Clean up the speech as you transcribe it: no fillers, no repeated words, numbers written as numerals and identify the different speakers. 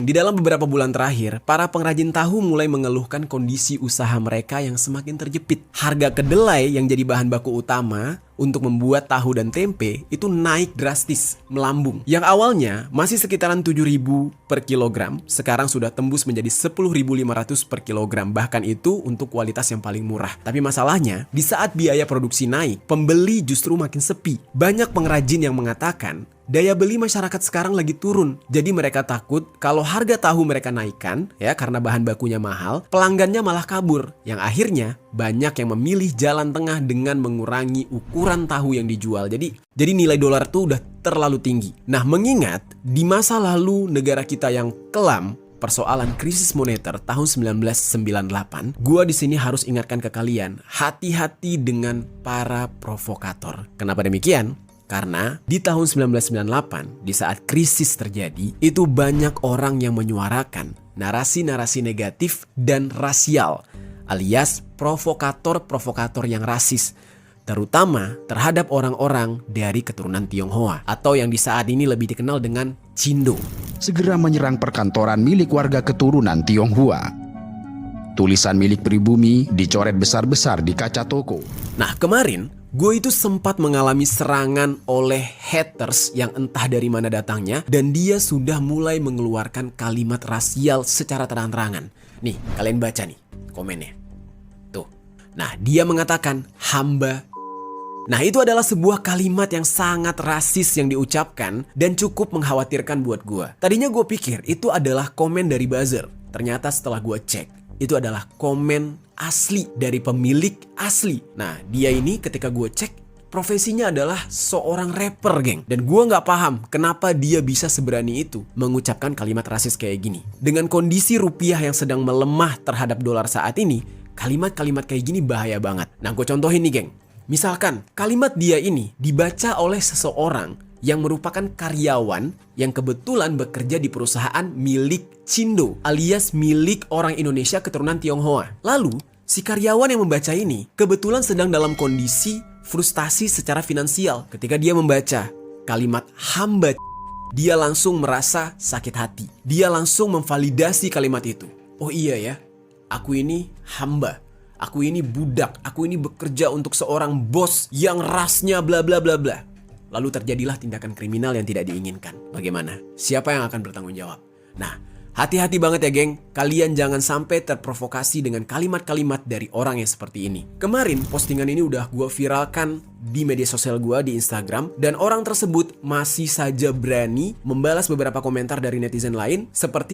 Speaker 1: Di dalam beberapa bulan terakhir, para pengrajin tahu mulai mengeluhkan kondisi usaha mereka yang semakin terjepit. Harga kedelai yang jadi bahan baku utama untuk membuat tahu dan tempe itu naik drastis, melambung. Yang awalnya masih sekitaran 7.000 per kilogram, sekarang sudah tembus menjadi 10.500 per kilogram. Bahkan itu untuk kualitas yang paling murah. Tapi masalahnya, di saat biaya produksi naik, pembeli justru makin sepi. Banyak pengrajin yang mengatakan, daya beli masyarakat sekarang lagi turun. Jadi mereka takut kalau harga tahu mereka naikkan, ya karena bahan bakunya mahal, pelanggannya malah kabur. Yang akhirnya banyak yang memilih jalan tengah dengan mengurangi ukuran tahu yang dijual. Jadi nilai dolar tuh udah terlalu tinggi. Nah, mengingat di masa lalu negara kita yang kelam persoalan krisis moneter tahun 1998, gua di sini harus ingatkan ke kalian, hati-hati dengan para provokator. Kenapa demikian? Karena di tahun 1998, di saat krisis terjadi, itu banyak orang yang menyuarakan narasi-narasi negatif dan rasial, alias provokator-provokator yang rasis, terutama terhadap orang-orang dari keturunan Tionghoa, atau yang di saat ini lebih dikenal dengan Cindo.
Speaker 2: Segera menyerang perkantoran milik warga keturunan Tionghoa. Tulisan milik pribumi dicoret besar-besar di kaca toko.
Speaker 1: Nah, kemarin gue itu sempat mengalami serangan oleh haters yang entah dari mana datangnya, dan dia sudah mulai mengeluarkan kalimat rasial secara terang-terangan. Nih, kalian baca nih komennya. Tuh. Nah, dia mengatakan hamba. Nah, itu adalah sebuah kalimat yang sangat rasis yang diucapkan dan cukup mengkhawatirkan buat gue. Tadinya gue pikir itu adalah komen dari buzzer. Ternyata setelah gue cek, itu adalah komen asli dari pemilik asli. Nah, dia ini ketika gue cek, profesinya adalah seorang rapper, geng. Dan gue nggak paham kenapa dia bisa seberani itu mengucapkan kalimat rasis kayak gini. Dengan kondisi rupiah yang sedang melemah terhadap dolar saat ini, kalimat-kalimat kayak gini bahaya banget. Nah, gue contohin nih, geng. Misalkan kalimat dia ini dibaca oleh seseorang yang merupakan karyawan yang kebetulan bekerja di perusahaan milik Cindo, alias milik orang Indonesia keturunan Tionghoa. Lalu, si karyawan yang membaca ini kebetulan sedang dalam kondisi frustasi secara finansial. Ketika dia membaca kalimat hamba, dia langsung merasa sakit hati. Dia langsung memvalidasi kalimat itu. Oh iya ya, aku ini hamba. Aku ini budak, aku ini bekerja untuk seorang bos yang rasnya bla bla bla bla. Lalu terjadilah tindakan kriminal yang tidak diinginkan. Bagaimana? Siapa yang akan bertanggung jawab? Nah, hati-hati banget ya, geng. Kalian jangan sampai terprovokasi dengan kalimat-kalimat dari orang yang seperti ini. Kemarin postingan ini udah gue viralkan di media sosial gue di Instagram, dan orang tersebut masih saja berani membalas beberapa komentar dari netizen lain seperti